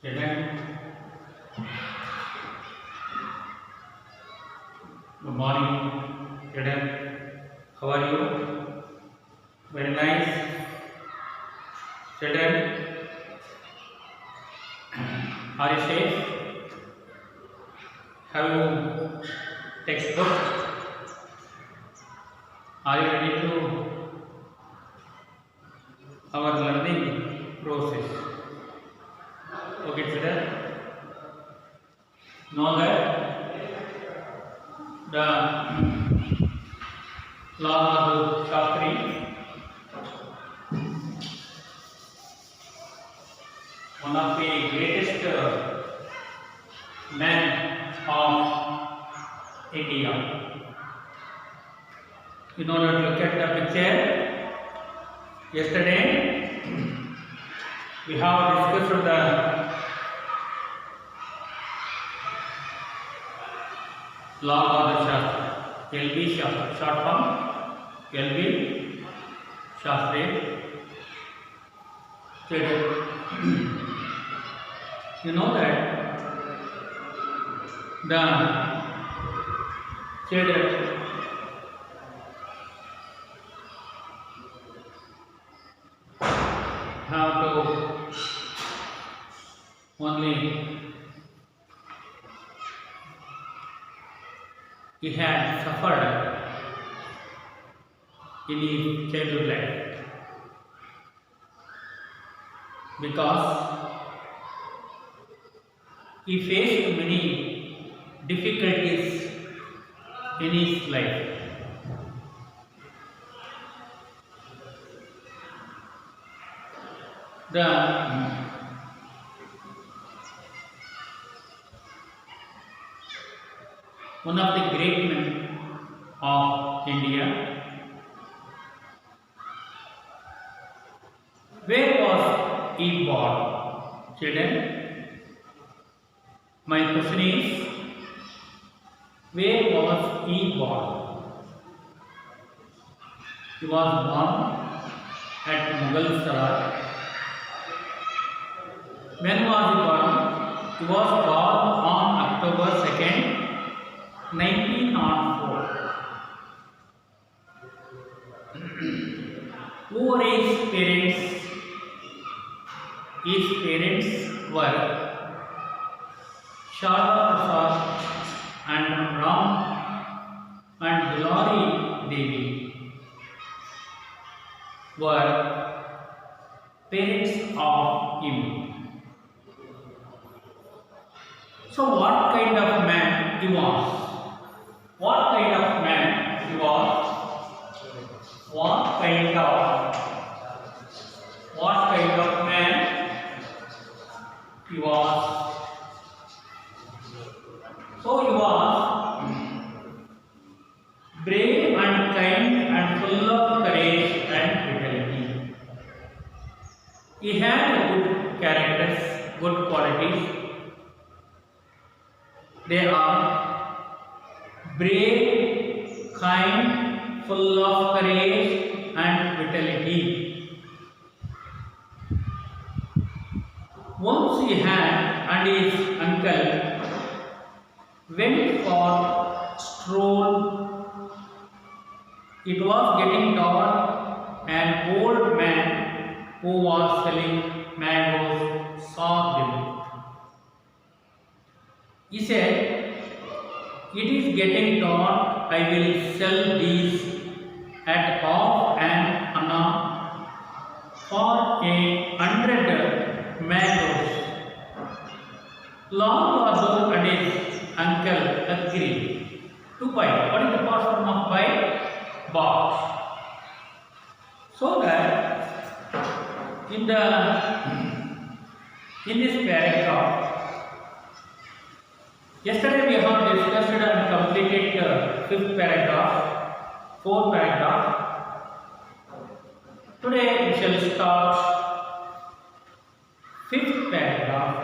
Children, good morning. Children, how are you? Very nice. Children, are you safe? Have you textbook? Are you ready to our learning process? Okay, children. Know that the Lal Bahadur Shastri one of the greatest men of India. In order to look at the picture, yesterday we have discussed the Lal Bahadur Shastri, LB Shastri, short form LB Shastri. You know that the children have to only he had suffered in his childhood life because he faced many difficulties in his life. One of the great men of India. Where was he born? Children, my question is, where was he born? He was born at Mughal Sarai. When was he born? He was born on October 2nd, 1904. Who were his parents? His parents were Sharda Prasad and Ram and Dulari Devi were parents of him. So what kind of man he was? What kind of man he was? What kind of man he was? So he was brave and kind and full of courage and vitality. He had good characters, good qualities. They are brave, kind, full of courage and vitality. Once he had and his uncle went for stroll. It was getting dark. An old man who was selling mangoes saw them. He said, "It is getting dark. I will sell these at half an anna for 100 mangoes." Lal Bahadur and his uncle agreed to buy. What is the past form of buy? Bought. So that in this paragraph, yesterday we have discussed and completed the fifth paragraph, fourth paragraph. Today we shall start fifth paragraph.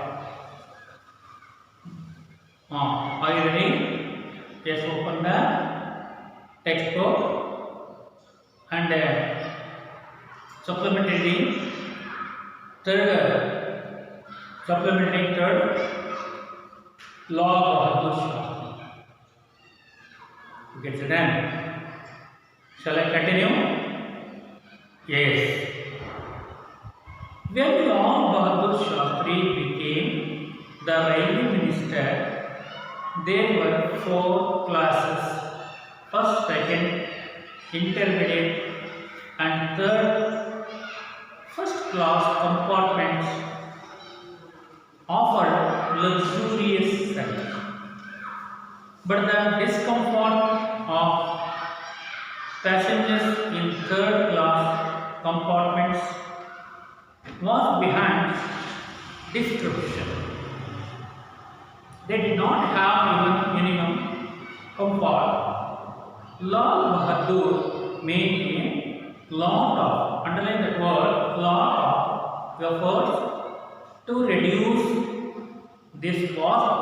Are you ready? Just open the textbook and supplementary third Supplementary third, Lal Bahadur Shastri. Okay, so then, shall I continue? Yes. When Lal Bahadur Shastri became the railway minister, there were 4 classes: first, second, intermediate, and third. First class compartments offered luxurious service, but the discomfort of passengers in third class compartments was beyond description. They did not have even minimum comfort. Lal Bahadur made a lot of, underline that word, lot of efforts to reduce this vast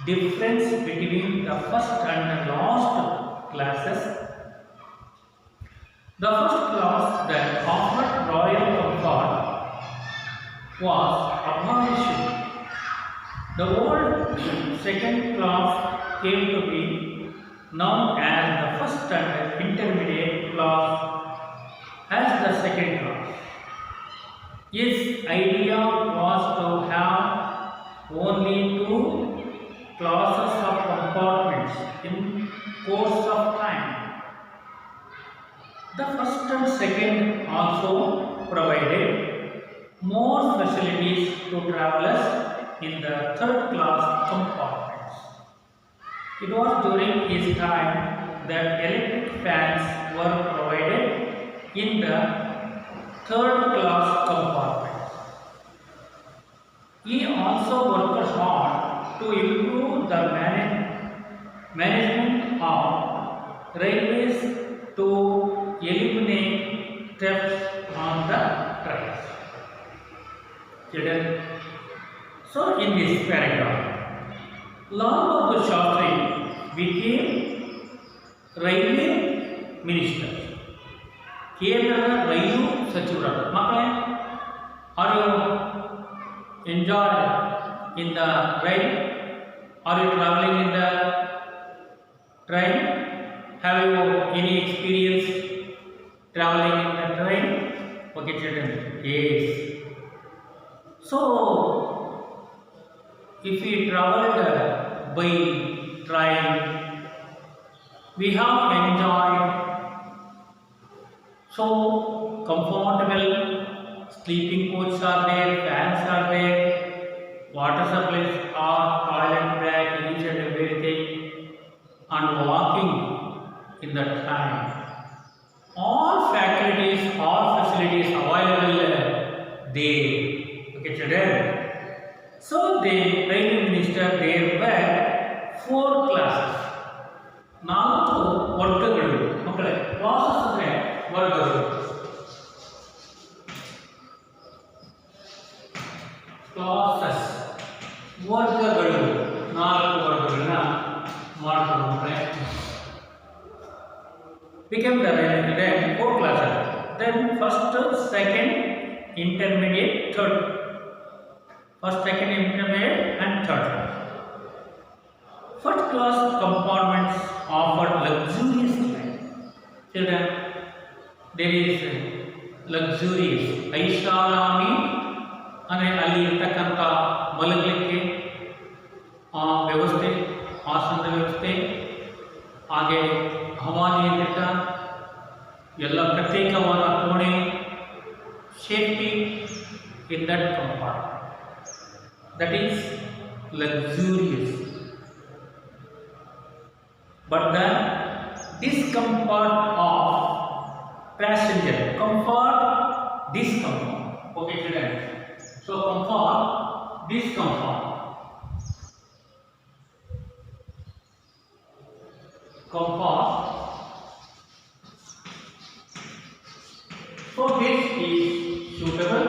difference between the first and the last classes. The first class that offered royal comfort was abolished. The old second class came to be known as the first and intermediate class as the second class. His idea was to have only 2 classes of compartments in course of time. The first and second also provided more facilities to travelers in the third class compartments. It was during his time that electric fans were provided in the third class compartments. He also worked hard to improve the management of railways to eliminate theft on the tracks. Children, so in this paragraph, Lal Bahadur Shastri became railway minister. Kerala Railway Sachivaram. Makkale, are you enjoyed in the rail? Are you traveling in the train? Have you any experience traveling in the train? Okay, children. Yes. So, if we traveled by train, we have enjoyed so comfortable. Sleeping coaches are there, fans are there, water supplies are, toilet bag, each and everything, and walking in the time. All faculties, all facilities available there. Okay, children. So the railway minister, there were 4 classes. 4 ವರ್ಗಗಳು ಮಕ್ಕಳೇ. Classes ಅಂದ್ರೆ ವರ್ಗಗಳು. Classes ವರ್ಗಗಳು 4 ವರ್ಗಗಳನ್ನ ಮಾಡ್ತಾರೆ ಮಕ್ಕಳೇ. Became the then 4 classes. Then first, second, intermediate, third. First, second, intermediate, and third. First class compartments offered luxurious life. Children, there is luxurious. ಐಷಾರಾಮಿ ಅಂದರೆ ಅಲ್ಲಿ ಇರ್ತಕ್ಕಂಥ ಮಲಗಲಿಕ್ಕೆ ವ್ಯವಸ್ಥೆ, ಆಸನದ ವ್ಯವಸ್ಥೆ, ಹಾಗೆ ಹವಾನಿಯಂತ್ರಿತ ಎಲ್ಲ ಪ್ರತ್ಯೇಕವಾದ ಕೋಣೆ, safety in that compartment. That is luxurious. But the discomfort of passenger, comfort, discomfort. Okay, children. So comfort, discomfort. Comfort. So this is suitable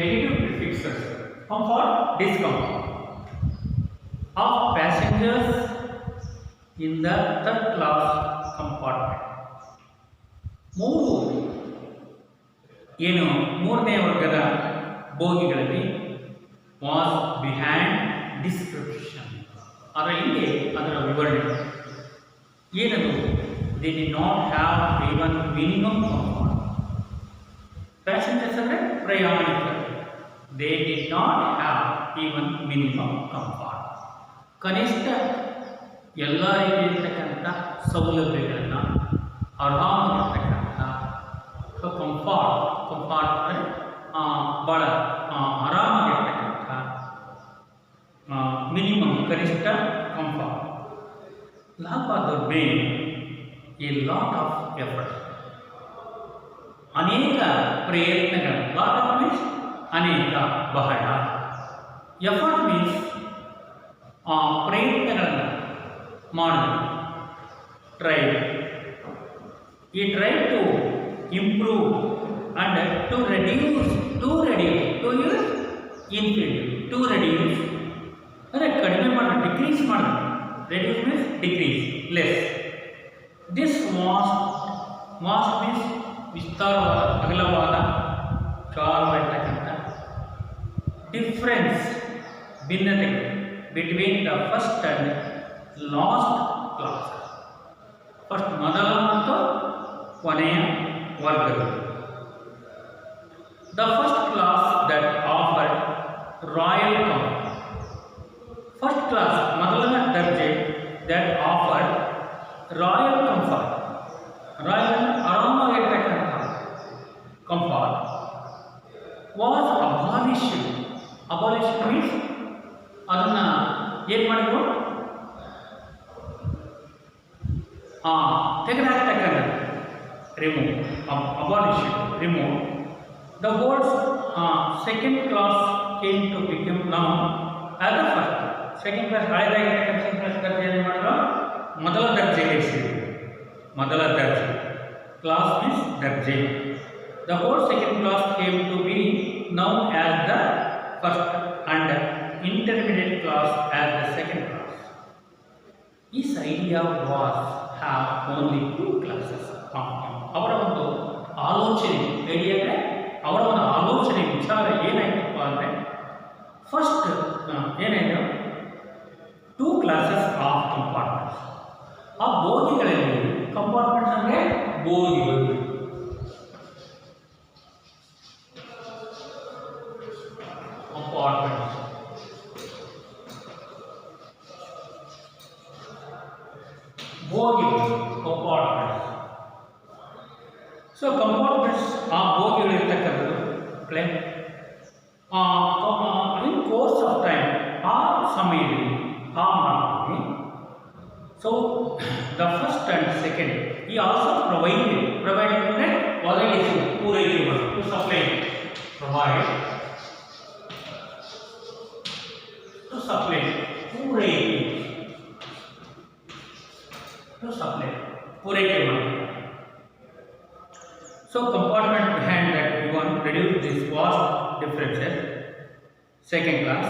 negative prefixes. Comfort, discomfort of passengers in the third class compartment. ಮೂರನೇ ವರ್ಗದ ಬೋಗಿಗಳಲ್ಲಿ was behind description. ಅದರ ಹಿಂದೆ ಅದರ ವಿವರಣೆ ಏನದು? They did not have even minimum comfort. Passengers ಅಂದರೆ ಪ್ರಯಾಣಿಕರು. They did not have even minimum comfort. ಕನಿಷ್ಠ ಎಲ್ಲ ರೀತಿಯಿರ್ತಕ್ಕಂಥ ಸೌಲಭ್ಯಗಳನ್ನು ಆರಾಮಾಗಿರ್ತಕ್ಕಂಥ ಕಂಫರ್ಟ್ ಅಂದರೆ ಭಾಳ ಆರಾಮಾಗಿರ್ತಕ್ಕಂಥ ಮಿನಿಮಮ್ ಕನಿಷ್ಠ comfort. Lal Bahadur made a lot of effort. ಅನೇಕ ಪ್ರಯತ್ನಗಳು. ಲಾಟ್ ಆಫ್ ಮೀನ್ಸ್ ಅನೇಕ, ಬಹಳ. ಎಫರ್ಟ್ ಮೀನ್ಸ್ ಪ್ರಯತ್ನಗಳನ್ನು ಮಾಡಿದ್ರು. Try to improve and to reduce ಅಂದರೆ ಕಡಿಮೆ ಮಾಡಿ, ಡಿಕ್ರೀಸ್ ಮಾಡೋದು. Reduce means decrease, less. This vast means ವಿಸ್ತಾರವಾದ, ಅಗಲವಾದ, ವಿಶಾಲವಾಗಿರ್ತಕ್ಕಂಥ. ಡಿಫ್ರೆನ್ಸ್ ಭಿನ್ನತೆಗಳು between the first and last class. First ಮೊದಲ ಮತ್ತು ಕೊನೆಯ ವರ್ಗಗಳು. The first class that offered royal comfort. First class ಮೊದಲನೇ ದರ್ಜೆ that offered royal comfort. Royal ಆರಾಮಾಗಿರ್ತಕ್ಕಂಥ comfort was abolished. Abolished means ಅದನ್ನು ಏನು ಮಾಡಿದ್ರು? ತೆಗೆದುಹಾಕ್ತಕ್ಕಂಥದ್ದು. Remove. Abolish, remove. The whole second class came to become known as the first. Second class ಹಳೆದಾಗಿರ್ತಕ್ಕಂಥ second class ದರ್ಜೆ ಏನು ಮಾಡಿದ್ರು? ಮೊದಲ ದರ್ಜೆಗೆ ಸೇರಿದ್ರು. ಮೊದಲ ದರ್ಜೆ. Class means ದರ್ಜೆ. The whole second class came to be known as the first and intermediate class as the second class. This idea was have only two classes. ಅವರ ಒಂದು ಆಲೋಚನೆ, ಐಡಿಯಾ ಅಂದರೆ ಅವರ ಒಂದು ಆಲೋಚನೆ, ವಿಚಾರ ಏನಾಯ್ತಪ್ಪ ಅಂದರೆ, ಫಸ್ಟ್ ಏನಾಯಿತು? 2 classes ಆಫ್ ಕಂಪಾರ್ಟ್ಮೆಂಟ್ಸ್. ಆ ಬೋಗಿಗಳಲ್ಲಿ, ಕಂಪಾರ್ಟ್ಮೆಂಟ್ಸ್ ಅಂದರೆ ಬೋಗಿಗಳು. ಕಂಪಾರ್ಟ್ಮೆಂಟ್ಸ್ ಬೋಗಿಗಳು, ಕಂಪಾರ್ಟ್ಮೆಂಟ್ಸ್. ಸೊ ಕಂಪಾರ್ಟ್ಮೆಂಟ್ಸ್, ಆ ಬೋಗಿಗಳಿರ್ತಕ್ಕಂಥದ್ದು ಇನ್ ಕೋರ್ಸ್ ಆಫ್ ಟೈಮ್, ಆ ಸಮಯದಲ್ಲಿ, ಆ ಮಾರ್ಗದಲ್ಲಿ. So the first and second ಈ ಆಲ್ಸೋ ಪ್ರೊವೈಡೆಡ್ ಅಂದರೆ ಒದಗಿಸಿ, ಪೂರೈಕೆ ಮಾಡಿ, to supply, provide, to supply, ಪೂರೈಕೆ, ಟು ಸಪ್ಲೈ, ಪೂರೈಕೆ ಮಾಡಿ. So compartment behind that one reduced this vast differences, second class,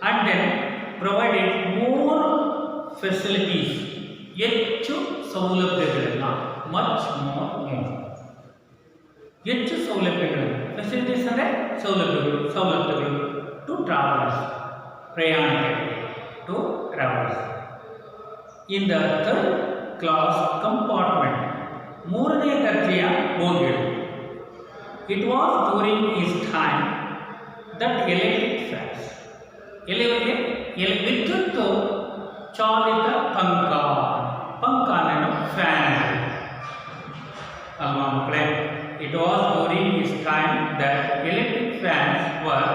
and then provided more facilities. ಹೆಚ್ಚು ಸೌಲಭ್ಯಗಳನ್ನು, ಮಚ್ ಮೋರ್, ಹೆಚ್ಚು ಸೌಲಭ್ಯಗಳು. ಫೆಸಿಲಿಟೀಸ್ ಅಂದರೆ ಸೌಲಭ್ಯಗಳು ಟು ಟ್ರಾವೆಲರ್ಸ್, ಪ್ರಯಾಣಿಕರಿಗೆ, to travellers. In the third class compartment, ಮೂರನೇ ದರ್ಜೆಯ ಬೋಗಿಗಳು. It was during his time that electric fans, ವಿದ್ಯುತ್ ಚಾಲಿತ ಪಂಖ ಅನ್ನೋ ಫ್ಯಾನ್ ಅಲ್ವಾ ಮಕ್ಕಳೇ? It was during his time that electric fans were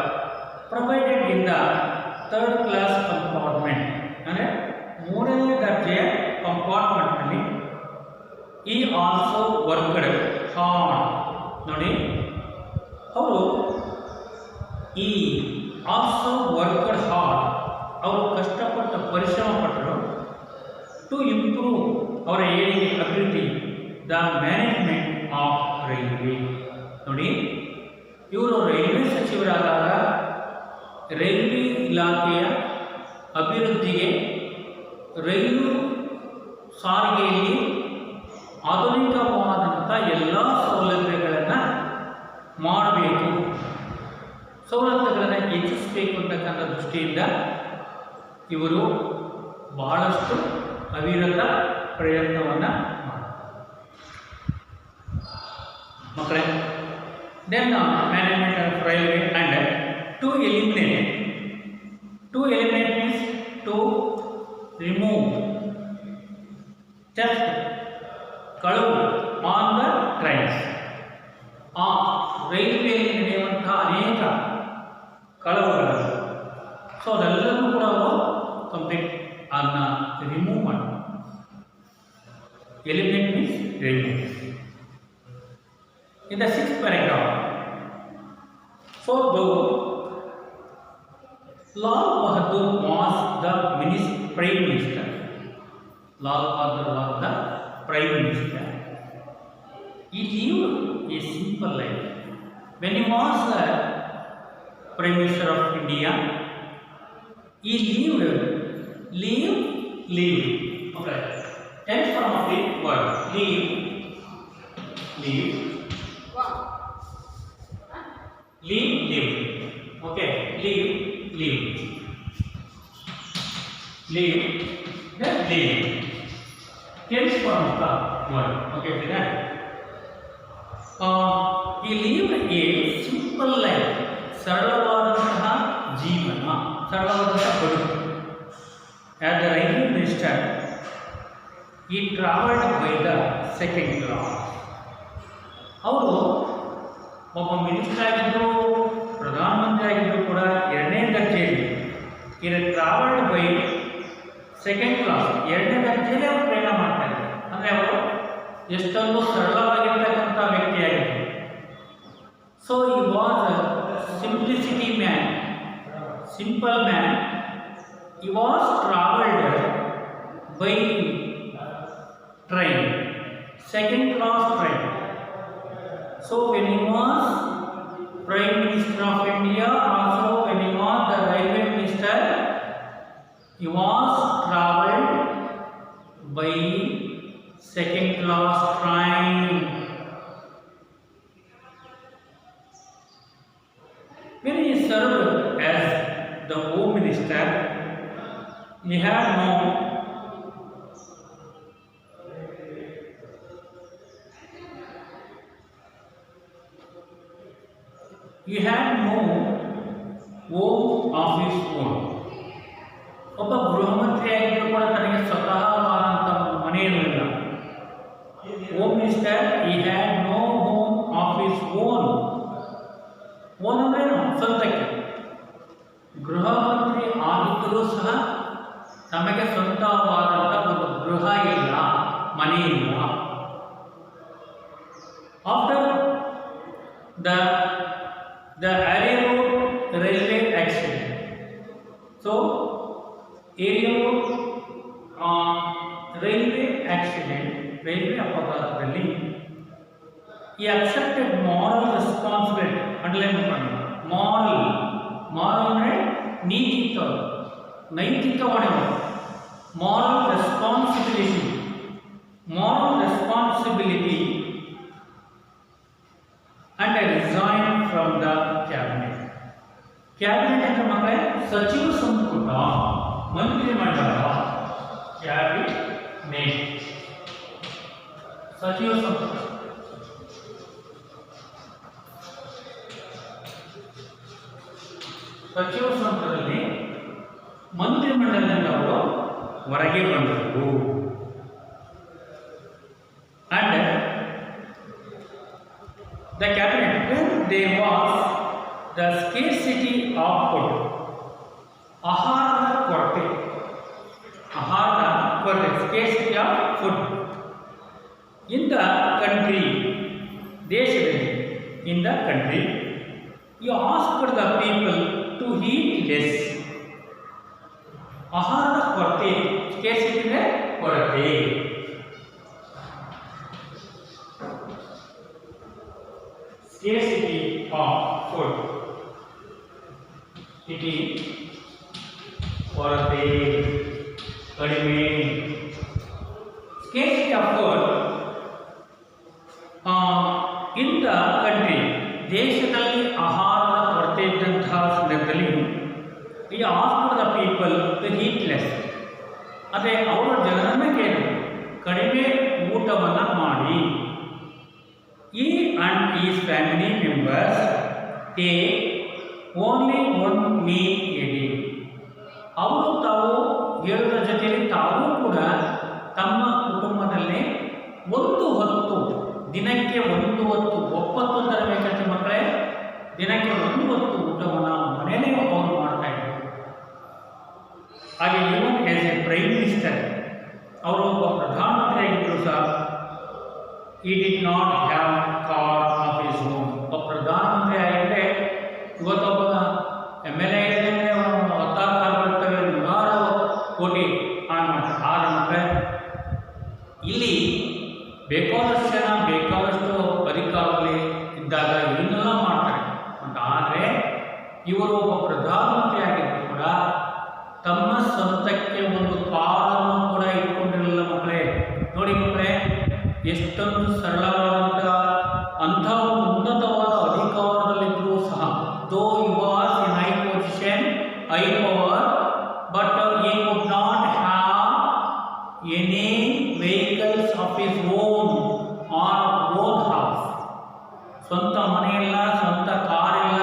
provided in the third class compartment. ಅಂದರೆ ಮೂರನೇ ದರ್ಜೆಯ ಕಂಪಾರ್ಟ್ಮೆಂಟ್ನಲ್ಲಿ ಈ ಆಲ್ಸೋ ವರ್ಕ್ಡ್ ಹಾರ್ಡ್. ನೋಡಿ, ಅವರು ಈ ಆಲ್ಸೋ ವರ್ಕ್ಡ್ ಹಾರ್ಡ್, ಅವರು ಕಷ್ಟಪಟ್ಟು ಪರಿಶ್ರಮ ಪಟ್ಟರು. ಟು ಇಂಪ್ರೂವ್, ಅವರ ಏಳಿಗೆ, ಅಭಿವೃದ್ಧಿ, ದ ಮ್ಯಾನೇಜ್ಮೆಂಟ್ ಆಫ್ ರೈಲ್ವೆ. ನೋಡಿ, ಇವರು ರೈಲ್ವೆ ಸಚಿವರಾದಾಗ ರೈಲ್ವೆ ಇಲಾಖೆಯ ಅಭಿವೃದ್ಧಿಗೆ, ರೈಲು ಸಾರಿಗೆಯಲ್ಲಿ ಆಧುನಿಕವಾದಂಥ ಎಲ್ಲ ಸೌಲಭ್ಯಗಳನ್ನು ಮಾಡಬೇಕು, ಸೌಲಭ್ಯಗಳನ್ನು ಹೆಚ್ಚಿಸಬೇಕು ದೃಷ್ಟಿಯಿಂದ ಇವರು ಬಹಳಷ್ಟು ಅವಿರತ ಪ್ರಯತ್ನವನ್ನು ಮಾಡ್ತಾರೆ ಮಕ್ಕಳೇ. Then management of railway and to eliminate means to remove theft ಕಳವು ಆನ್ ದ ಟ್ರೈನ್ಸ್. ಆ ರೈಲ್ವೆಯಲ್ಲಿ ನಡೆಯುವಂತಹ ಅನೇಕ ಕಳವುಗಳು, ಸೊ ಅದೆಲ್ಲವೂ ಕೂಡ ಅವರು ಕಂಪ್ಲೀಟ್ ಅದನ್ನ ರಿಮೂವ್ ಮಾಡಿ. Eliminate means remove. In the 6th paragraph, so though Lal Bahadur was the Prime Minister, Lal Bahadur was the Prime Minister. He lived a simple life. When he was the Prime Minister of India, he lived. Okay. Tense form of the word live. Live. Okay. Live. Then live. Tense form of the word. Okay. See that? He lived a simple life. ಸರಳವಾದಂತಹ ಜೀವನ, ಸರಳವಾದಂತಹ ಬದುಕು. As the railway minister, he travelled by the second class. ಅವರು ಒಬ್ಬ minister ಆಗಿದ್ದರು, ಪ್ರಧಾನಮಂತ್ರಿ ಆಗಿದ್ದರು ಕೂಡ ಎರಡನೇ ದರ್ಜೆಯಲ್ಲಿ. ಇದು ಟ್ರಾವೆಲ್ಡ್ ಬೈ ಸೆಕೆಂಡ್ ಕ್ಲಾಸ್, ಎರಡನೇ ದರ್ಜೆಯಲ್ಲಿ ಅವರು ಪ್ರಯಾಣ ಮಾಡ್ತಾ ಇದ್ದಾರೆ. ಅಂದರೆ ಅವರು ಎಷ್ಟೊಂದು ಸರಳವಾಗಿರ್ತಕ್ಕಂಥ ವ್ಯಕ್ತಿಯಾಗಿದ್ದರು. ಸೊ ಈ was simplicity man, simple man. He was travelled by train, second class train. So when he was Prime Minister of India, also when he was the Railway Minister, he was travelled by second class train. When he served as the Home Minister, he had no home of his own. ಒಬ್ಬ ಗೃಹ ಮಂತ್ರಿಯಾಗಿದ್ದರೂ ಕೂಡ ತನಗೆ ಸ್ವತಃವಾದಂಥ ಒಂದು ಮನೆ ಇರಲಿಲ್ಲ. Home minister, he had no home of his own. Own ಅಂದ್ರೇನು? ಸ್ವಂತಕ್ಕೆ. ಗೃಹ ಮಂತ್ರಿ ಆಗಿದ್ದರೂ ಸಹ ತಮಗೆ ಸ್ವಂತವಾದಂಥ ಒಂದು ಗೃಹ ಇಲ್ಲ, ಮನೆ ಇಲ್ಲ. After the area road railway accident, so area road railway accident, railway ಅಪಘಾತದಲ್ಲಿ he accepted moral responsibility. Underline ಮಾಡಿ, moral ಅಂದರೆ ನೈತಿಕವಾದ moral responsibility and resigned from the cabinet. Cabinet ಅಂದ್ರೆ ಮಕ್ಕಳೇ ಸಚಿವ ಸಂಪುಟ, ಮಂತ್ರಿಮಂಡಲ, ಕ್ಯಾಬಿನೆಟ್, ಸಚಿವ ಸಂಪುಟ. ಸಚಿವ ಸಂಪುಟದಲ್ಲಿ ಮಂತ್ರಿಮಂಡಲದಿಂದ ಅವರು ಹೊರಗೆ ಬಂದರು. And the cabinet, when there was the scarcity of food, ಆಹಾರದ ಕೊರತೆ, scarcity of food in the country, ದೇಶದಲ್ಲಿ, in the country, he asked the people to eat less. ಆಹಾರದ ಕೊರತೆ, scarcity ಅಂದರೆ ಕೊರತೆ. Scarcity of food, it is ಕೊರತೆ, ಕಡಿಮೆ. Scarcity of food in the country, ದೇಶದಲ್ಲಿ ಆಹಾರದ ಕೊರತೆ ಇದ್ದಂತಹ ಸಂದರ್ಭದಲ್ಲಿ he asked the people to eat less, ಅದೇ ಅವರು ಜನರನ್ನ ಕೇಳಿ ಕಡಿಮೆ ಊಟವನ್ನು ಮಾಡಿ. He and his family members take only one meal a day. ಅವರು ತಾವು ಹೇಳುವುದರ ಜೊತೆಯಲ್ಲಿ ತಾವು ಕೂಡ ತಮ್ಮ ಕುಟುಂಬದಲ್ಲಿ ಒಂದು ಹೊತ್ತು, ದಿನಕ್ಕೆ ಒಂದು ಹೊತ್ತು, ಒಪ್ಪತ್ತು ತರಬೇಕಂತೆ ಮಕ್ಕಳೇ, ದಿನಕ್ಕೆ ಒಂದು ಹೊತ್ತು ಊಟವನ್ನು ಮನೆಯಲ್ಲೇ ಅವರು ಮಾಡ್ತಾ ಇದ್ರು. ಹಾಗೆ ಇವನ್ ಆಸ್ ಎ ಪ್ರೈಮ್ ಮಿನಿಸ್ಟರ್, ಅವರು ಒಬ್ಬ ಪ್ರಧಾನಮಂತ್ರಿಯಾಗಿದ್ದರು ಸಹ, ಈ did not have car of his own. ಒಬ್ಬ ಪ್ರಧಾನಮಂತ್ರಿ ಆಗಿದ್ದರೆ ಇವತ್ತೊಬ್ಬ MLA ಇದ್ದರೆ ಅವನು 16 ಕಾರ್ ಬರ್ತವೆ, 100 ಕೋಟಿ ಆನ್ ಮಾಡ್ತಾರೆ. ಆದರೆ ಮಕ್ಕಳೇ, ಇಲ್ಲಿ ಬೇಕಾದಷ್ಟು ಜನ ಬೇಕಾದಷ್ಟು ಅಧಿಕಾರದಲ್ಲಿ ಇದ್ದಾಗ ಏನೆಲ್ಲ ಮಾಡ್ತಾರೆ ಅಂತ. ಆದರೆ ಇವರು ಒಬ್ಬ ಪ್ರಧಾನಮಂತ್ರಿ ಆಗಿದ್ದರೂ ಕೂಡ ತಮ್ಮ ಸ್ವಂತಕ್ಕೆ ಒಂದು ಕಾರನ್ನು ಕೂಡ ಇಟ್ಕೊಂಡಿರಲಿಲ್ಲ ಮಕ್ಕಳೇ. ನೋಡಿ ಮಕ್ಕಳೇ, ಎಷ್ಟೊಂದು ಸರಳವಾದಂಥ ಅಂಥ ಉನ್ನತವಾದ ಅಧಿಕಾರದಲ್ಲಿದ್ದರೂ ಸಹ, though you was in high position, high power, but he could not have any vehicles of his own or own house. ಸ್ವಂತ ಮನೆಯಿಲ್ಲ, ಸ್ವಂತ ಕಾರ್ ಇಲ್ಲ.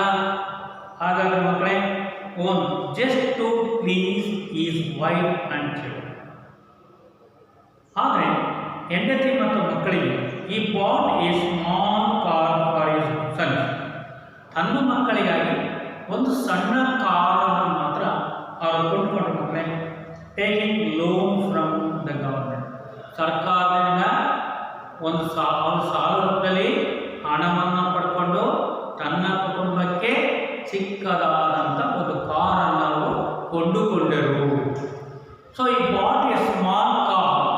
ಹಾಗಾದರೆ ಮಕ್ಕಳೇ, own just to please his wife and children. ಆದರೆ ಹೆಂಡತಿ ಮತ್ತು ಮಕ್ಕಳಿಗೆ he bought a small car for his sons, ತನ್ನ ಮಕ್ಕಳಿಗಾಗಿ ಒಂದು ಸಣ್ಣ ಕಾರನ್ನು ಮಾತ್ರ ಅವರು ಕೊಂಡುಕೊಂಡು ಮಕ್ಕಳೇ, taking loan from the government, ಸರ್ಕಾರದಿಂದ ಒಂದು ಸಾಲ ರೂಪದಲ್ಲಿ ಹಣವನ್ನು ಪಡ್ಕೊಂಡು ತನ್ನ ಕುಟುಂಬಕ್ಕೆ ಚಿಕ್ಕದಾದಂಥ ಒಂದು ಕಾರನ್ನು ಅವರು ಕೊಂಡುಕೊಂಡರು. ಸೊ ಈ bought a small car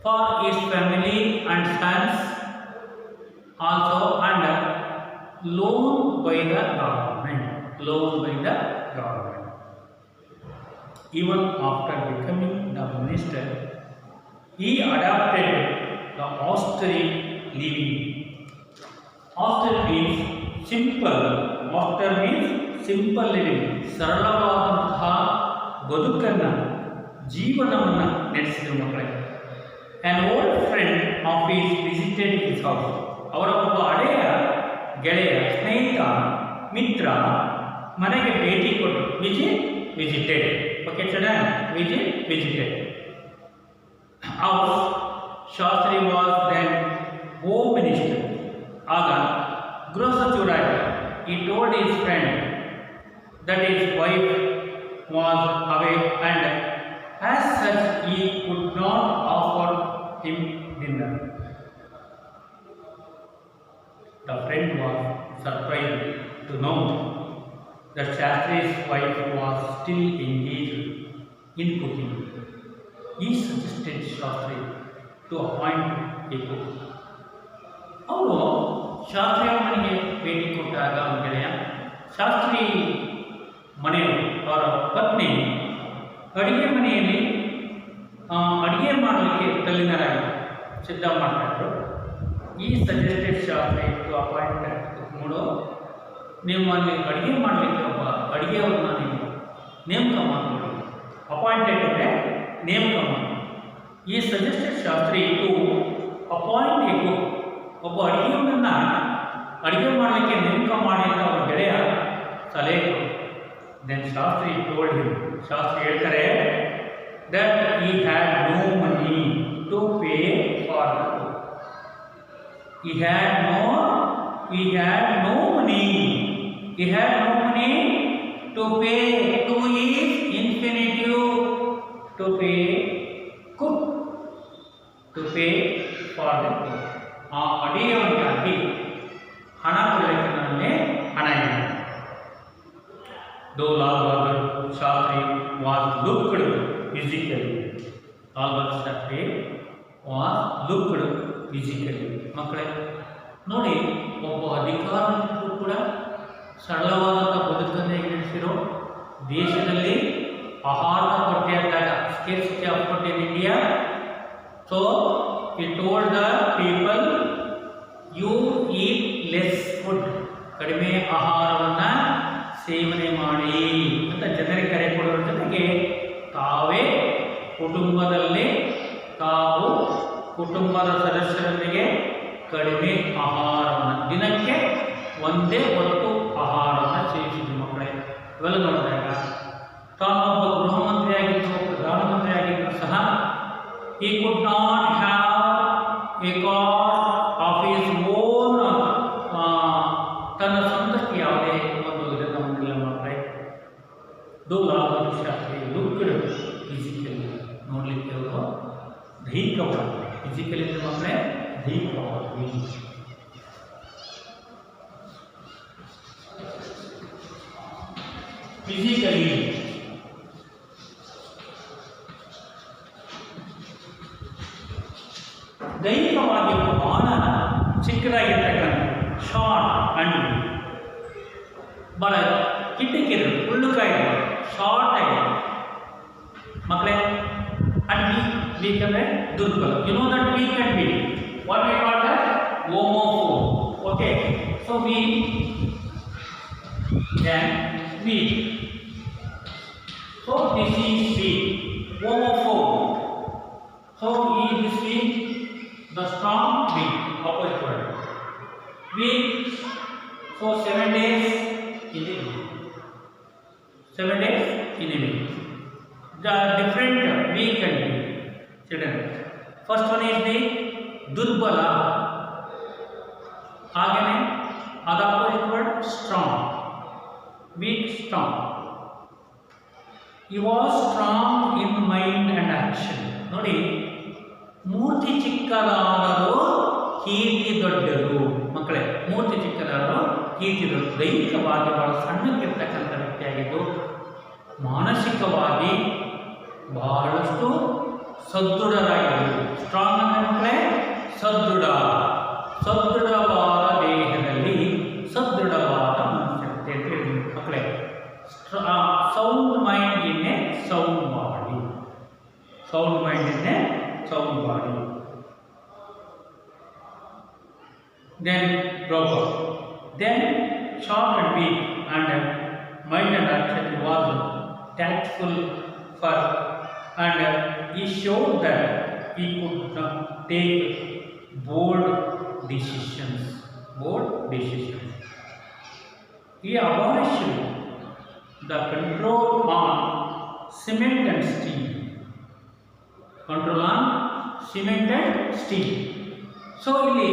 for his family and sons also and loan by the government. Even after becoming the minister, he adopted the austere living. Austere means simple. Austere means simple living. ಸರಳವಾದಂತಹ ಬದುಕನ್ನು, ಜೀವನವನ್ನು ನಡೆಸಿದ ಮಕ್ಕಳೇ. An old friend of his visited his house. ಅವರ ಒಬ್ಬ ಹಳೆಯ ಗೆಳೆಯ, ಸ್ನೇಹಿತ, ಮಿತ್ರ ಮನೆಗೆ ಭೇಟಿ ಕೊಟ್ಟು visited. Okay student, visited house. Shastri was then home minister. ಆಗ ಗೃಹ ಸಚಿವರಾಗಿ he told his friend that his wife was away and as such he could not offer him dinner. The friend was surprised to know that Shastri's wife was still engaged in cooking. He suggested Shastri to appoint a cook. ಅವರು ಶಾಸ್ತ್ರಿ ಮನೆಗೆ ಭೇಟಿ ಕೊಟ್ಟಾಗ ಗೆಳೆಯ ಶಾಸ್ತ್ರಿ ಮನೆಯವರು, ಅವರ ಪತ್ನಿ ಅಡುಗೆ ಮನೆಯಲ್ಲಿ ಅಡುಗೆ ಮಾಡಲಿಕ್ಕೆ ತಲ್ಲೀನರಾಗಿ ಸಿದ್ಧ ಮಾಡ್ತಾಯಿದ್ರು. ಈ ಸಜೆಸ್ಟೆಡ್ ಶಾಸ್ತ್ರಿ ಟು ಅಪಾಯಿಂಟ್ ನೋಡು, ನೀವು ಅಲ್ಲಿ ಅಡುಗೆ ಮಾಡಲಿಕ್ಕೆ ಒಬ್ಬ ಅಡುಗೆಯವ್ರನ್ನ ನೀವು ನೇಮಕ ಮಾಡಿಕೊಡಿ. ಅಪಾಯಿಂಟೆಡ್ ಅಂದರೆ ನೇಮಕ ಮಾಡಿ. He suggested Shastri to appoint a cook, ಒಬ್ಬ ಅಡುಗೆಯವ್ರನ್ನ ಅಡುಗೆ ಮಾಡಲಿಕ್ಕೆ ನೇಮಕ ಮಾಡಿ ಅಂತ ಅವ್ರ ಗೆಳೆಯ ಸಲಹೆ ಕೊಡು. Then Shastri told him, Shastri ಹೇಳ್ತಾರೆ that he had no money to pay for the cook. He had no money to pay, to is infinitive, to pay cook, to pay for the cook. ಆ ಅಡಿಗೆಯವನಿಗಾಗಿ ಹಣ ಕೊಡಲಿಕ್ಕೆ ನನ್ನಲ್ಲಿ ಹಣ ಇಲ್ಲ. Though Lal Bahadur Shastri was looked physically, Lal Bahadur Shastri was looked physically. ಮಕ್ಕಳೇ ನೋಡಿ, ಒಬ್ಬ ಅಧಿಕಾರಿಗಳು ಕೂಡ ಸರಳವಾದಂಥ ಬದುಕನ್ನೇ ನಡೆಸಿರೋ ದೇಶದಲ್ಲಿ ಆಹಾರದ ಕೊರತೆ ಆದಾಗ, scarcity of food in India, so he told the people, you eat less food, ಕಡಿಮೆ ಆಹಾರವನ್ನು ಸೇವನೆ ಮಾಡಿ ಅಂತ ಜನರಿಗೆ ಕರೆ ಕೊಡೋದ್ರ ಜೊತೆಗೆ ತಾವೇ ಕುಟುಂಬದಲ್ಲಿ ತಾವು ಕುಟುಂಬದ ಸದಸ್ಯರೊಂದಿಗೆ ಕಡಿಮೆ ಆಹಾರವನ್ನು ದಿನಕ್ಕೆ ಒಂದೇ ಹೊತ್ತು ಆಹಾರವನ್ನು ಸೇವಿಸಿದ್ರು ಮಕ್ಕಳೇ. ಇವೆಲ್ಲ ನೋಡಿದಾಗ ತಾನೊಬ್ಬ ಗೃಹ ಮಂತ್ರಿ ಆಗಿದ್ದು ಪ್ರಧಾನಮಂತ್ರಿ ಆಗಿದ್ದರೂ ಸಹ he could not have a car of his own ತನ್ನ ಸ್ವಂತಕ್ಕೆ ಯಾವುದೇ ಒಂದು ಇದನ್ನು ಹೊಂದಿಲ್ಲ ಮಕ್ಕಳೇ. ದೋ ಲಾಲ್ ಬಹದ್ದೂರ್ ಶಾಸ್ತ್ರಿ ಲುಕ್ಡ್ ಫಿಸಿಕಲಿ ನೋಡಲಿಕ್ಕೆ ಅವರು ದೈಹಿಕವಾಗಿ ಫಿಸಿಕಲಿ ಮಕ್ಕಳೇ ದೈಹಿಕವಾಗಿ ಫಿಸಿಕಲಿ ದೈಹಿಕವಾಗಿ ಬಹಳ ಚಿಕ್ಕದಾಗಿರ್ತಕ್ಕಂಥ ಶಾರ್ಟ್ ಅಂಡ್ ಭಾಳ ಕಿಟ್ಟಿಕ್ಕಿದ್ರು ಹುಳ್ಳುಕಾಯಿ ಶಾರ್ಟ್ ಆಗಿದೆ ಮಕ್ಕಳೇ. ಅಂಡ್ ವೀಕ್ ಅಂದರೆ ದುರ್ಬಲ. You know that weak and weak what we call that homophobe. Okay, so weak and weak. So this is weak. Homophobe. So this weak, the strong weak. Opposite word. Weak. So 7 days in a week. 7 days in a week. The different weak and weak. Children. First one is the durbala. Agane. Other opposite word strong. Weak, strong. He was strong in mind and action. ನೋಡಿ, ಮೂರ್ತಿ ಚಿಕ್ಕದಾದರೂ ಕೀರ್ತಿ ದೊಡ್ಡದು ಮಕ್ಕಳೇ. ಮೂರ್ತಿ ಚಿಕ್ಕದಾದರೂ ಕೀರ್ತಿ ದೊಡ್ಡದು. ದೈಹಿಕವಾಗಿ ಬಹಳ ಸಣ್ಣಕ್ಕಿರ್ತಕ್ಕಂಥ ವ್ಯಕ್ತಿಯಾಗಿದ್ದು ಮಾನಸಿಕವಾಗಿ ಬಹಳಷ್ಟು ಸದೃಢರಾಗಿದ್ದರು. Strong ಅಂದರೆ ಮಕ್ಕಳೇ ಸದೃಢ. ಸದೃಢವಾದ ದೇಹದಲ್ಲಿ ಸದೃಢವಾದ ಮನುಷ್ಯತೆ ಅಂತ ಹೇಳಿದ್ರು ಮಕ್ಕಳೇ. Sound mind in a sound body. Sound mind in a sound body. Then proper. Then short and weak and mind and action was tactful for, and he showed that he could take bold decisions. Bold decisions. He abolished the control on cement and steel. Control on cement and steel. So he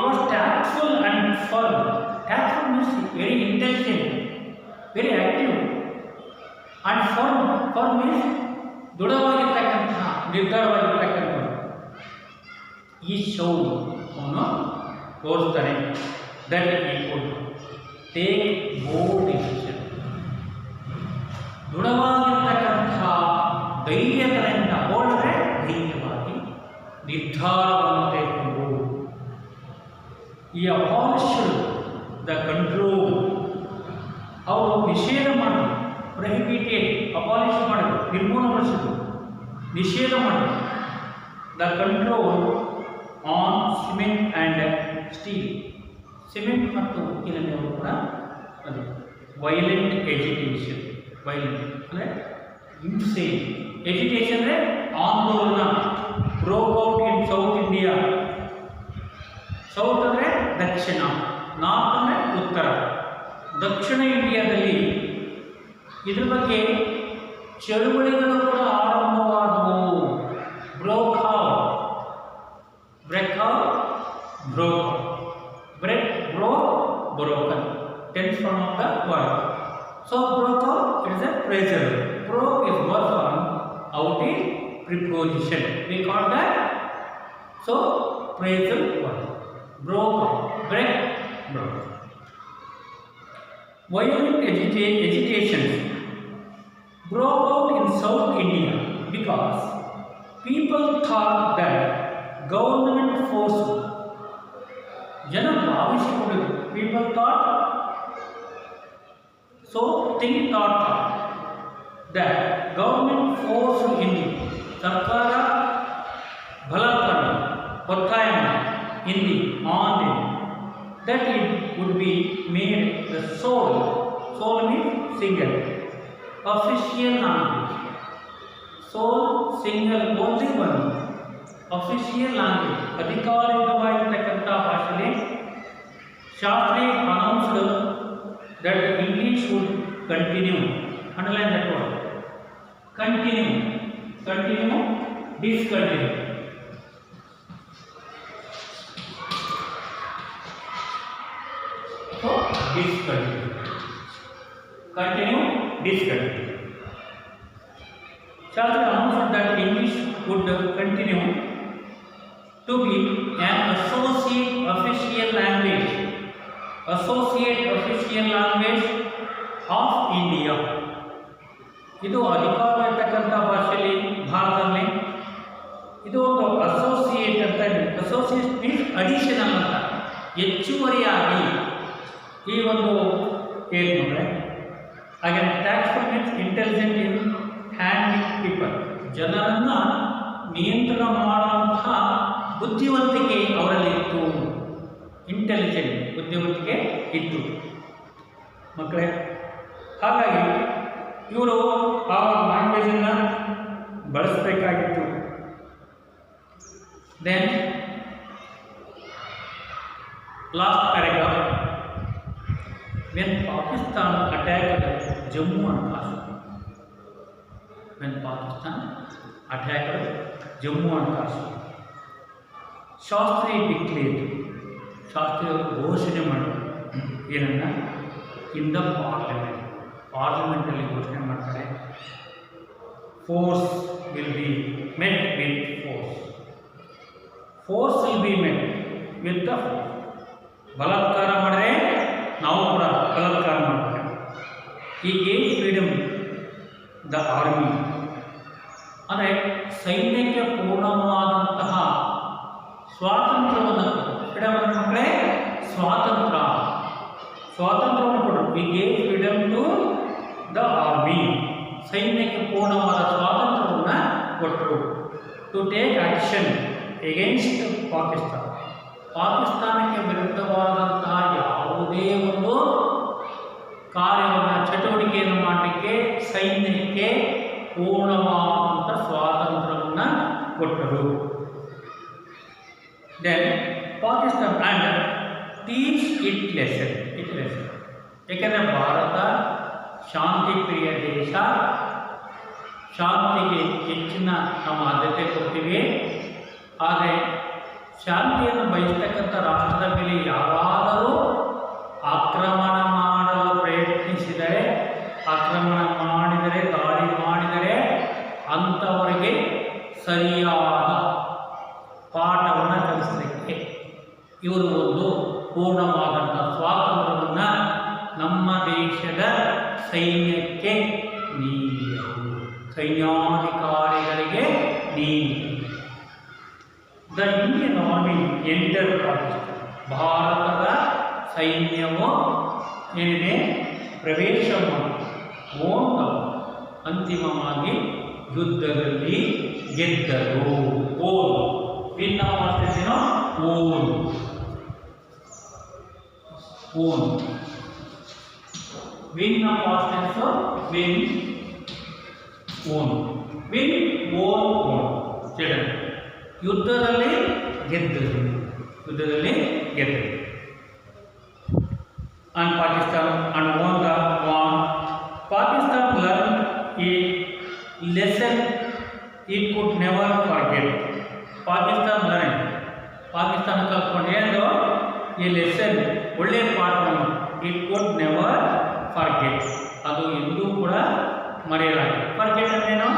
was tactful and firm. Tactful means very intelligent, very active, and firm. Firm means ದೃಢವಾಗಿರ್ತಕ್ಕಂಥ ನಿರ್ಧಾರವಾಗಿರ್ತಕ್ಕಂಥ. ಈ show ಅವನು ತೋರಿಸ್ತಾನೆ that he could take bold decision. ದೃಢವಾಗಿರ್ತಕ್ಕಂಥ ಧೈರ್ಯಗಳಿಂದ ಹೋದರೆ ಧೈರ್ಯವಾಗಿ ನಿರ್ಧಾರವನ್ನು ತೆಗೆದುಕೊಂಡು ಈ abolish the control. ಅವರು ನಿಷೇಧ ಮಾಡೋದು, ಪ್ರಹಿಬಿಟೆಡ್, ಅಬಾಲಿಷ್ ಮಾಡೋದು, ನಿರ್ಮೂಲಗೊಳಿಸೋದು, ನಿಷೇಧ ಮಾಡೋದು. The control on cement and steel. Cement ಮತ್ತು ಉಕ್ಕಿನಲ್ಲಿ ಅವರು ಕೂಡ ಅದು ವೈಲೆಂಟ್ ಎಜಿಟೇಷನ್. ವೈಲೆಂಟ್ ಅಂದರೆ ಹಿಂಸೆ. ಎಜಿಟೇಷನ್ ಅಂದರೆ ಆಂದೋಲನ. Broke out in south India. South ಅಂದರೆ ದಕ್ಷಿಣ, ನಾರ್ತ್ ಅಂದರೆ ಉತ್ತರ. ದಕ್ಷಿಣ ಇಂಡಿಯಾದಲ್ಲಿ ಇದ್ರ ಬಗ್ಗೆ ಚಳುವಳಿಗಳು ಕೂಡ ಆರಂಭವಾದವು. Broke out, break out, broke out. Break, broke, broken. Tense form of the word. So broke out, it is a phrasal. Broke is verb form, out is preposition. We call that so phrasal word. Broke out, break, broke. Violent agitations broke out in South India because people thought that government force. ಜನರು ಭಾವಿಸಿಕೊಂಡರು. People thought, so think thought that government force in ಸರ್ಕಾರ ಬಲಾತ್ಕಾರ ಒತ್ತಾಯ in the on it, that it would be made the soul Sole means single. Official language. Sole single only one. Official language. ಅಧಿಕಾರಿಕವಾಗಿರತಕ್ಕಂಥ ಭಾಷೆಯಲ್ಲಿ Shastri announced that English would continue. Underline that word. Continue. Continue. Discontinue. So discontinue. Continue. Discontinue. Shastra announced that English would continue to be an associate official language. Associate official language of India. ಇದು ಅಧಿಕಾರವಾಗಿರ್ತಕ್ಕಂಥ ಭಾಷೆಯಲ್ಲಿ ಭಾರತದಲ್ಲಿ ಇದು ಒಂದು associate ಅಂತ ಇದೆ. Associate means additional ಅಂತ, ಹೆಚ್ಚುವರಿಯಾಗಿ ಈ ಒಂದು ಏನು ಅಂದರೆ ಹಾಗೆ tax means intelligent in handling people, ಜನರನ್ನು ನಿಯಂತ್ರಣ ಮಾಡುವಂತಹ ಬುದ್ಧಿವಂತಿಕೆ ಅವರಲ್ಲಿತ್ತು. ಇಂಟೆಲಿಜೆಂಟ್ ಬುದ್ಧಿವಂತಿಕೆ ಇತ್ತು ಮಕ್ಕಳೇ. ಹಾಗಾಗಿ ಇವರು ಆ ಲ್ಯಾಂಗ್ವೇಜನ್ನು ಬಳಸಬೇಕಾಗಿತ್ತು. Then last paragraph. When Pakistan attacked Jammu and Kashmir. When Pakistan attacked Jammu and Kashmir, Shastri declare, ಶಾಸ್ತ್ರಿಯವರು ಘೋಷಣೆ ಮಾಡಿದರು ಏನನ್ನ, ಇನ್ ದ ಪಾರ್ಲಿಮೆಂಟ್, ಪಾರ್ಲಿಮೆಂಟಲ್ಲಿ ಘೋಷಣೆ ಮಾಡ್ತಾರೆ. Force will be met with force, force will be met with the force. ಬಲಾತ್ಕಾರ ಮಾಡಿದ್ರೆ ನಾವು ಕೂಡ ಬಲಾತ್ಕಾರ ಮಾಡ್ತಾರೆ. ಈ ಗೇವ್ ಫ್ರೀಡಮ್ ದ ಆರ್ಮಿ, ಅಂದರೆ ಸೈನ್ಯಕ್ಕೆ ಪೂರ್ಣವಾದಂತಹ ಸ್ವಾತಂತ್ರ್ಯವನ್ನು, ಫ್ರೀಡಮ್ ಮಕ್ಕಳೇ ಸ್ವಾತಂತ್ರ್ಯ, ಸ್ವಾತಂತ್ರ್ಯವನ್ನು ಕೊಟ್ಟರು. We gave freedom to the army, ಸೈನ್ಯಕ್ಕೆ ಪೂರ್ಣವಾದ ಸ್ವಾತಂತ್ರ್ಯವನ್ನು ಕೊಟ್ಟರು. To take action against Pakistan, ಪಾಕಿಸ್ತಾನಕ್ಕೆ ವಿರುದ್ಧವಾದಂತಹ ಯಾವುದೇ ಒಂದು ಕಾರ್ಯವನ್ನು, ಚಟುವಟಿಕೆಯನ್ನು ಮಾಡಲಿಕ್ಕೆ ಸೈನ್ಯಕ್ಕೆ ಪೂರ್ಣವಾದಂಥ ಸ್ವಾತಂತ್ರ್ಯವನ್ನು ಕೊಟ್ಟರು. Then Pakistan and teach it lesson, it lesson. ಏಕೆಂದರೆ ಭಾರತ ಶಾಂತಿ ಪ್ರಿಯ ದೇಶ, ಶಾಂತಿಗೆ ಹೆಚ್ಚಿನ ನಾವು ಆದ್ಯತೆ ಕೊಡ್ತೀವಿ. ಆದರೆ ಶಾಂತಿಯನ್ನು ಬಯಸ್ತಕ್ಕಂಥ ರಾಷ್ಟ್ರದ ಮೇಲೆ ಯಾರಾದರೂ ಆಕ್ರಮಣ ಮಾಡಲು ಪ್ರಯತ್ನಿಸಿದರೆ, ಆಕ್ರಮಣ ಮಾಡಿದರೆ, ದಾಳಿ ಮಾಡಿದರೆ ಅಂಥವರಿಗೆ ಸರಿಯಾದ ಪಾಠವನ್ನು ಕಲಿಸಲಿಕ್ಕೆ ಇವರು ಒಂದು ಪೂರ್ಣವಾದಂಥ ಸ್ವಾತಂತ್ರ್ಯವನ್ನು ನಮ್ಮ ದೇಶದ ಸೈನ್ಯಕ್ಕೆ ನೀಡಿದರು, ಸೈನ್ಯಾಧಿಕಾರಿಗಳಿಗೆ ನೀಡಿದರು. The Indian army enter Pakistan, ಭಾರತದ ಸೈನ್ಯವು ಏನಿದೆ ಪ್ರವೇಶ ಮಾಡಿ ಅಂತಿಮವಾಗಿ ಯುದ್ಧದಲ್ಲಿ ಗೆದ್ದರು. ಓನ್ ವಿನ್ ಮಾಡ್ತಿದ್ದೀನೋ, won won win past tense win won, win won won children. ಯುದ್ಧದಲ್ಲಿ ಗೆದ್ದರು, ಯುದ್ಧದಲ್ಲಿ ಗೆದ್ದರು. And Pakistan and won the war. Pakistan learned a lesson it could never forget. Pakistan learned, Pakistan ಕಲ್ತ್ಕೊಂಡು ಏನು ಈ ಲೆಸನ್, ಒಳ್ಳೆಯ ಪಾಠವನ್ನು, ಇಟ್ ಕುಡ್ ನೆವರ್ ಫರ್ಗೆಟ್, ಅದು ಎಂದೂ ಕೂಡ ಮರೆಯಲಾಗಿದೆ. ಫರ್ಗೆಟ್ ಅಂದ್ರೇನು?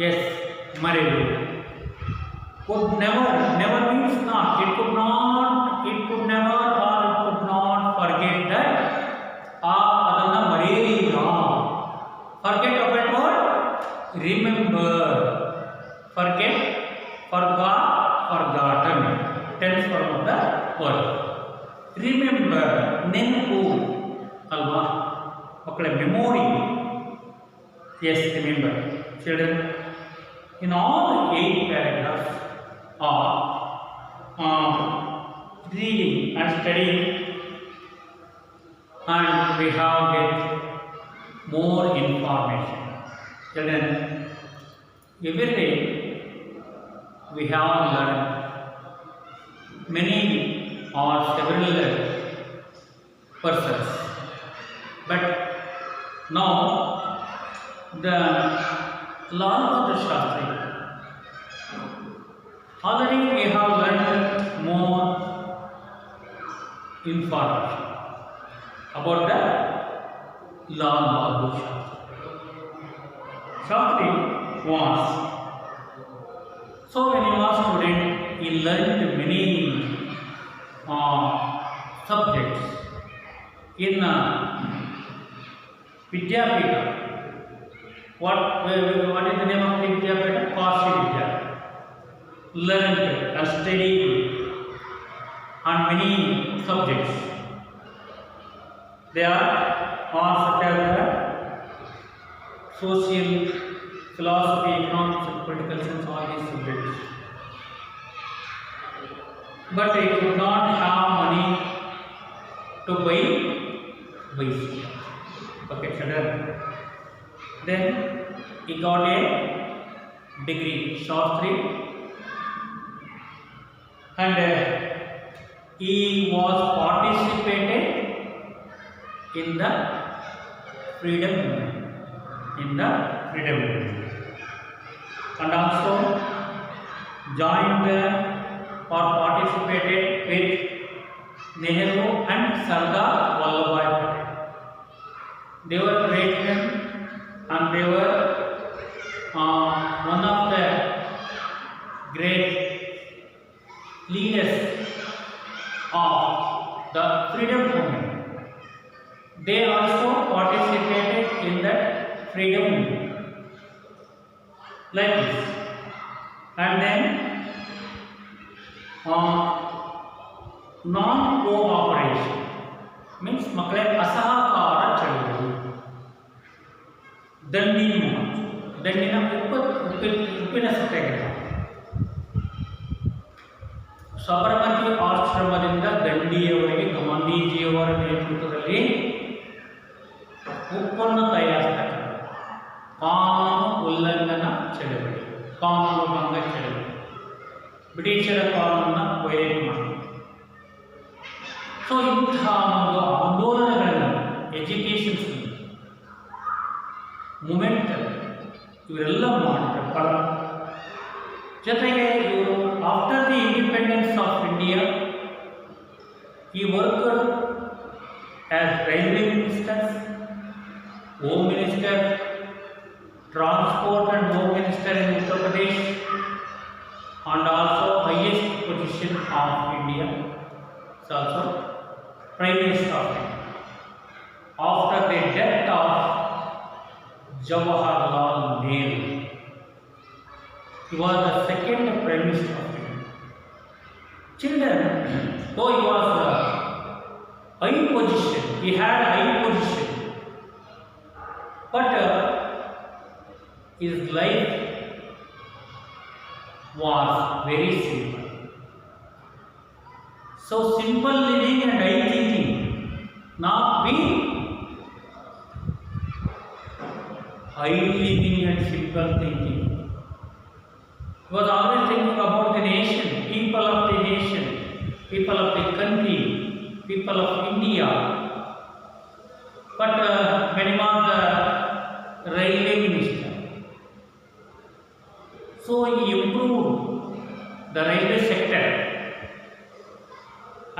S, ಮರೆಯುವುದು. could never, never means not, it could not, it could never or it could not forget that, ಅದನ್ನು ಮರೆಯಲಿಲ್ಲ. forget of that word, remember, forget, forgot, forgotten, tense form of the word. remember, ನೆನಪು ಅಲ್ವಾ ಮಕ್ಕಳೇ, memory. yes, remember. children, in all 8 paragraphs of reading and studying and we have get more information. Children, every day we have learned many or several persons, but now the Lal Bahadur Shastri, already we have learned more information about the Lal Bahadur Shastri. Shastri was, so when he was student, he learned many subjects in Vidyapita. What is the name of the Vidyapita? Kashi Vidya. Learned and studied on many subjects. They are such as social, philosophy, economics, and political science, all these subjects. But he could not have money to buy bicycle. Okay, children. Then he got a degree, Shastri, and he was participated in the freedom movement. And also joined or participated with Nehru and Sardar Vallabhbhai Patel. They were great men and they were one of the great leaders of the freedom movement. They also participated in the freedom movement like this. And then non-cooperation means ಮಕ್ಕಳೇ ಅಸಹಕಾರ ಚಳವಳಿ, ದಂಡಿ March, ದಂಡಿನ ಉಪ್ಪಿನ ಸತ್ಯಾಗ್ರಹ, ಸಬರಮತಿ ಆಶ್ರಮದಿಂದ ದಂಡಿಯವರೆಗೆ ಗಾಂಧೀಜಿಯವರ ನೇತೃತ್ವದಲ್ಲಿ ಉಪ್ಪನ್ನು ತಯಾರಿಸತಕ್ಕಂಥ ಕಾನೂನು ಉಲ್ಲಂಘನ ಚಳವಳಿ, ಕಾನೂನು ಭಂಗ ಚಳವಳಿ, ಬ್ರಿಟಿಷರ ಕಾನೂನನ್ನು ವೈಲೇಟ್ ಮಾಡಿ. ಸೊ ಇಂತಹ ಒಂದು ಆಂದೋಲನಗಳನ್ನು ಎಜುಕೇಷನ್ಸ್ ಮೂಮೆಂಟ್ ಇವರೆಲ್ಲ ಮಾಡಿದ ಫಲ ಜೊತೆಗೆ ಇವರು after the independence of India ಈ worker as railway ministers, home minister, transport and home minister in Uttar Pradesh, and also highest position of India is also Prime Minister of India. After the death of Jawaharlal Nehru, he was the second Prime Minister of India. Children, though he was high position, he had high position, but his life was very simple. So simple living and high thinking, not be high living and simple thinking. He was always thinking about the nation, people of the nation, people of the country, people of India. But when he was the railway minister, so he improved the railway sector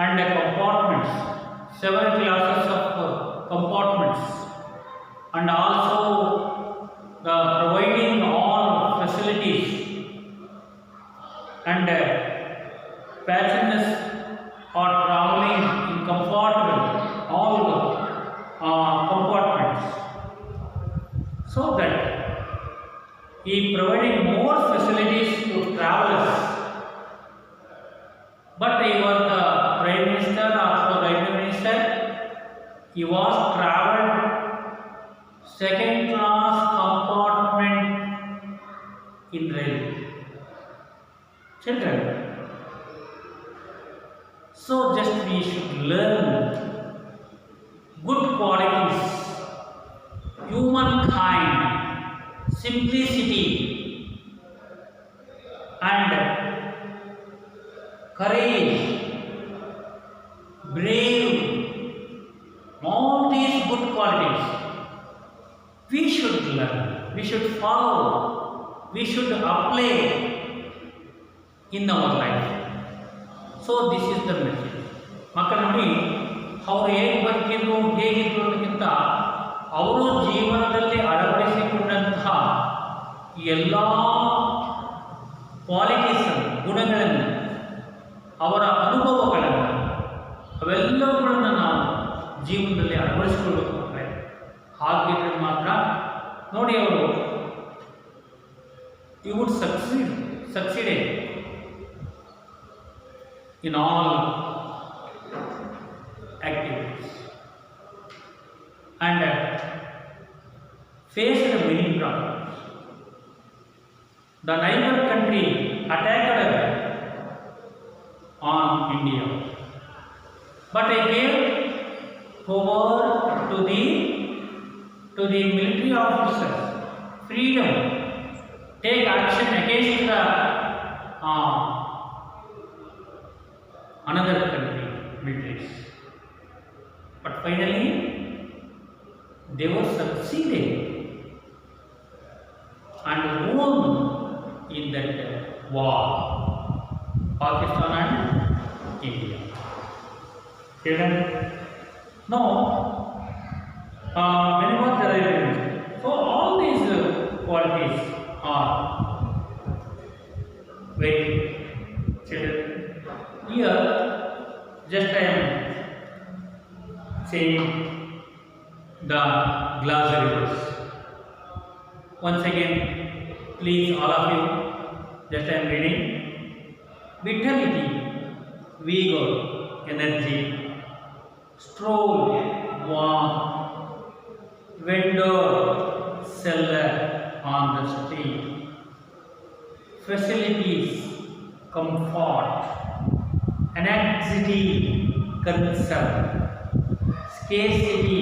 and the compartments, several classes of compartments, and also the providing all facilities, and passengers are traveling in comfortable all compartments, so that he provided more facilities to travelers. But he was the Prime Minister, also Railway Minister. He was travelled second class compartment in railway. Children, so just we should learn good qualities, humankind, simplicity, and courage, brave, all these good qualities we should learn, we should follow, we should apply in our life. So this is the message. ಮಕ್ಕಳು ನೋಡಿ, ಅವರು ಹೇಗೆ ಬದುಕಿದ್ರು ಹೇಗಿದ್ರು ಅನ್ನೋದಕ್ಕಿಂತ ಅವರು ಜೀವನದಲ್ಲಿ ಅಳವಡಿಸಿಕೊಂಡಂತಹ ಎಲ್ಲ qualities, ಗುಣಗಳನ್ನು, ಅವರ ಅನುಭವಗಳನ್ನು, ಅವೆಲ್ಲವುಗಳನ್ನು ನಾವು ಜೀವನದಲ್ಲಿ ಅಳವಡಿಸಿಕೊಳ್ಬೇಕು. ಅಂದರೆ ಹಾಗಿದ್ರೆ ಮಾತ್ರ ನೋಡಿ ಅವರು you would succeeded in all activities and faced many problems. The neighbor country attacked on India, but I gave power to the military officers, freedom, take action against the another country militaries. But finally, they were succeeded and won in that war, Pakistan and India. Children, now whenever there is, so all these qualities are very children. Here, just I am saying the glossary words. Once again, please all of you, just I am reading. Vitality, vigor, energy, stroll, warmth, vendor, seller on the street, facilities, comfort, anxiety, concern, scarcity,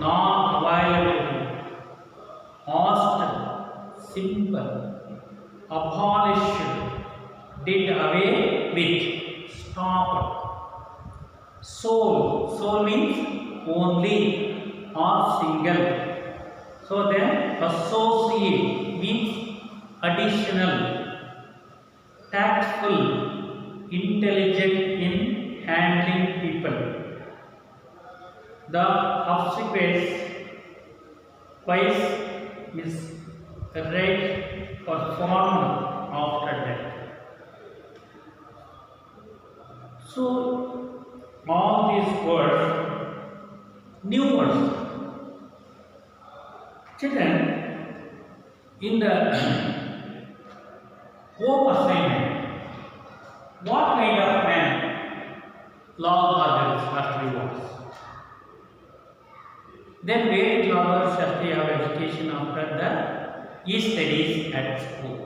non-availability, hostile, simple, abolished, did away with, stopped. Soul means only or single. So then associate means additional, tactful, intelligent in handling people. The obsequious vice is right performed after death. So all these words, new words. Children, in the home assignment, what kind of man Lord Bhadrav Shastri was? Then where did Lord Shastri have education after his studies at school?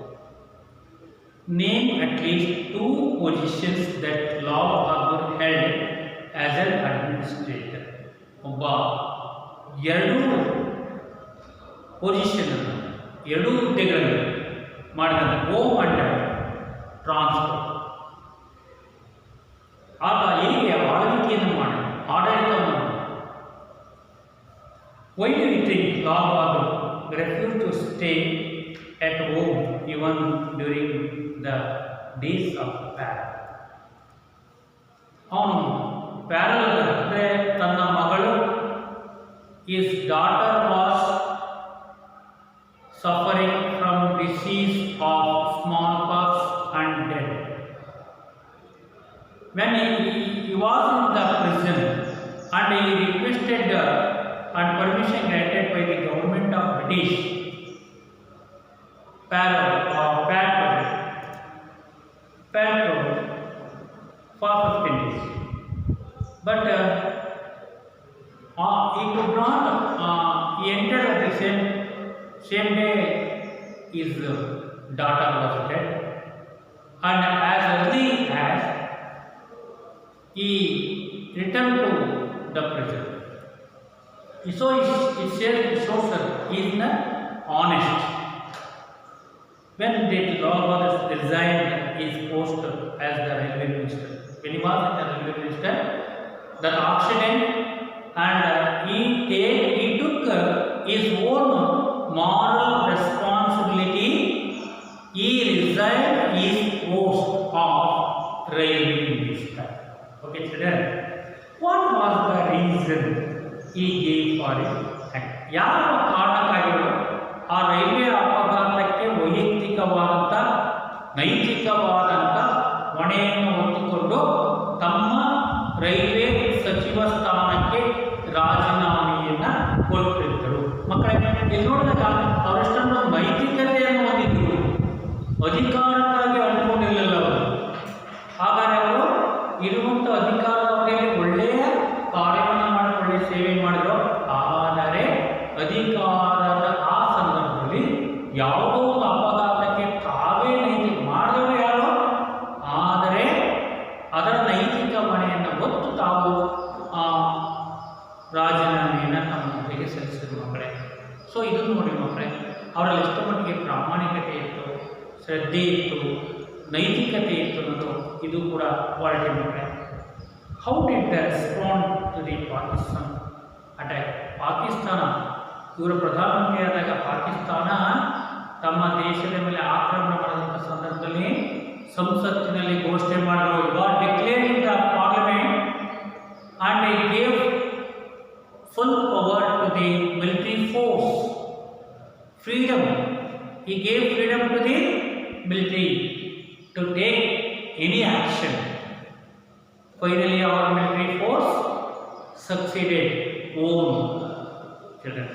Name at least 2 positions that Lord Bhadrav held as an administrator. ಒಬ್ಬ 2 position, 2 ಹುದ್ದೆಗಳನ್ನು ಮಾಡಿದ home and transfer. ಆತ ಹೇಗೆ ಆಳ್ವಿಕೆಯನ್ನು ಮಾಡಿ ಆಡಳಿತವನ್ನು. Why do you think Lord Bhadrav refused to stay at home even during the days of peril? ಅವನು parallel ಅಂದರೆ ತನ್ನ ಮಗಳು, his daughter was suffering from disease of smallpox and death. When he was in the prison and he requested and permission granted by the government of British patrol for 15 days. But he could not, he entered at the same day his daughter was dead, and as early as he returned to the prison, So it shows that he is not honest. When that Lal Bahadur resigned his post as the railway minister, when he was the railway minister, that accident, and he took his own moral responsibility. He resigned his post of railway minister. Okay, children. What was the reason he gave for it? ಯಾವ ಕಾರಣಕ್ಕಾಗಿಯೋ ಆ railway ಅಪಘಾತಕ್ಕೆ ವೈಯಕ್ತಿಕವಾದಂಥ ನೈತಿಕವಾದಂಥ ಹೊಣೆಯನ್ನು ಹೊತ್ತುಕೊಂಡು ತಮ್ಮ railway ಸಚಿವ ಸ್ಥಾನಕ್ಕೆ ರಾಜೀನಾಮೆಯನ್ನು ಕೊಟ್ಟಿದ್ದರು. ಮಕ್ಕಳೇ, ಇಲ್ಲಿ ನೋಡಿದಾಗ ಅವರೆಷ್ಟೊಂದು ನೈತಿಕತೆಯನ್ನು ಹೊಂದಿದ್ದರು, ಅಧಿಕಾರಕ್ಕಾಗಿ ಅಂದ್ಕೊಂಡಿರಲಿಲ್ಲ ಅವರು. ಹಾಗಾದರೆ ಅವರು ಇರುವಂಥ ಅಧಿಕಾರದಲ್ಲಿ ಒಳ್ಳೆಯ ಕಾರ್ಯವನ್ನು ಮಾಡಿ ಒಳ್ಳೆಯ ಸೇವೆ ಮಾಡಿದರು. ಆದರೆ ಅಧಿಕಾರದ ಆ ಸಂದರ್ಭದಲ್ಲಿ ಯಾವುದೋ ಒಂದು ಅಪಘಾತಕ್ಕೆ ತಾವೇ ನೈತಿಕ ಮಾಡಿದವರು ಯಾರು, ಆದರೆ ಅದರ ನೈತಿಕ ಹೊಣೆಯನ್ನು ಹೊತ್ತು ತಾವು ರಾಜೀನಾಮೆಯನ್ನು ತಮ್ಮ ಮಕ್ಕಳಿಗೆ ಸಲ್ಲಿಸಿದ್ರು ಮಕ್ಕಳೇ. ಸೊ ಇದನ್ನು ನೋಡಿ ಮಕ್ಕಳೇ, ಅವರಲ್ಲಿ ಎಷ್ಟು ಮಟ್ಟಿಗೆ ಪ್ರಾಮಾಣಿಕತೆ ಇತ್ತು, ಶ್ರದ್ಧೆ ಇತ್ತು, ನೈತಿಕತೆ ಇತ್ತು ಅನ್ನೋದು ಇದು ಕೂಡ ಕ್ವಾಲಿಟಿ ಮಕ್ಕಳೇ. How did the respond to the Pakistan attack? Pakistan ಇವರ ಪ್ರಧಾನಮಂತ್ರಿಯಾದಾಗ ಪಾಕಿಸ್ತಾನ ತಮ್ಮ ದೇಶದ ಮೇಲೆ ಆಕ್ರಮಣ ಮಾಡಿದಂಥ ಸಂದರ್ಭದಲ್ಲಿ ಸಂಸತ್ತಿನಲ್ಲಿ ಘೋಷಣೆ ಮಾಡಲು declare in the parliament and he gave full power to the military force. Freedom. He gave freedom to the military to take any action. Finally, our military force succeeded. Own children.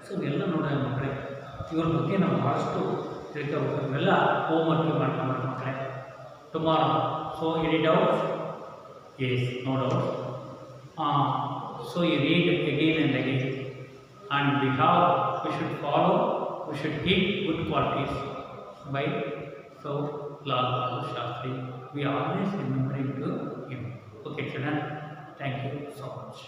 So, ಎಲ್ಲ ನೋಡಿದ್ರೆ ಮಕ್ಕಳೇ, ಇವ್ರ ಬಗ್ಗೆ ನಾವು ಭಾಳಷ್ಟು ತಿಳ್ಕೋಬೇಕು. ಇವೆಲ್ಲ homework ಮಾಡ್ಕೊಂಡು ಮಕ್ಕಳೇ. Tomorrow. So any doubt? Yes, no doubt. So you read again and again, and we should follow, we should keep good qualities by so Lal Bahadur Shastri. We always remembering to him. Okay, children, thank you so much.